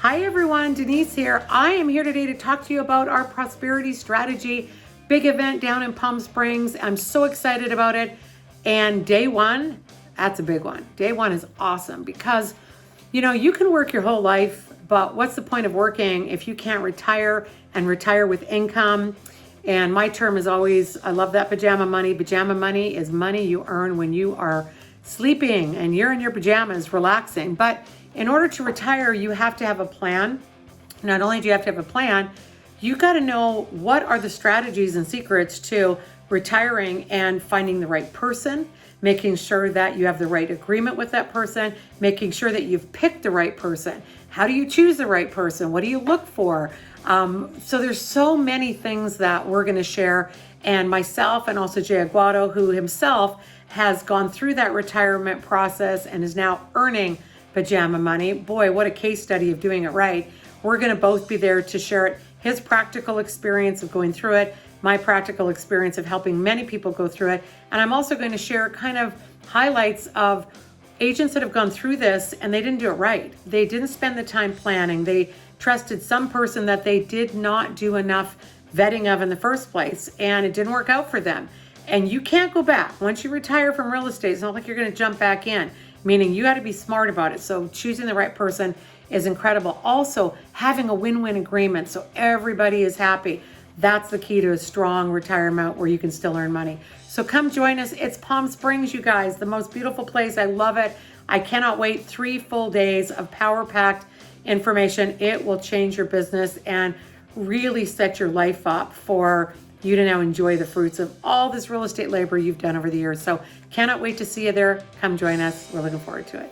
Hi everyone, Denise here. I am here today to talk to you about our prosperity strategy big event down in Palm Springs. I'm so excited about it. And day one, that's a big one. Day one is awesome because, you can work your whole life, but what's the point of working if you can't retire and retire with income? And my term is always, I love that pajama money. Pajama money is money you earn when you are sleeping and you're in your pajamas relaxing. But in order to retire, you have to have a plan. Not only do you have to have a plan, you got to know what are the strategies and secrets to retiring and finding the right person, making sure that you have the right agreement with that person, making sure that you've picked the right person. How do you choose the right person? What do you look for? So there's so many things that we're going to share. And myself and also Jay Aguado, who himself has gone through that retirement process and is now earning pajama money. Boy, what a case study of doing it right. We're going to both be there to share it. His practical experience of going through it, my practical experience of helping many people go through it. And I'm also going to share kind of highlights of agents that have gone through this and they didn't do it right. They didn't spend the time planning. They trusted some person that they did not do enough vetting of in the first place, and it didn't work out for them. And you can't go back. Once you retire from real estate, it's not like you're going to jump back in, meaning you got to be smart about it. So choosing the right person is incredible. Also, having a win-win agreement so everybody is happy. That's the key to a strong retirement where you can still earn money. So come join us. It's Palm Springs, you guys, the most beautiful place. I love it. I cannot wait. 3 full days of power-packed information. It will change your business and really set your life up for you to now enjoy the fruits of all this real estate labor you've done over the years. So cannot wait to see you there. Come join us. We're looking forward to it.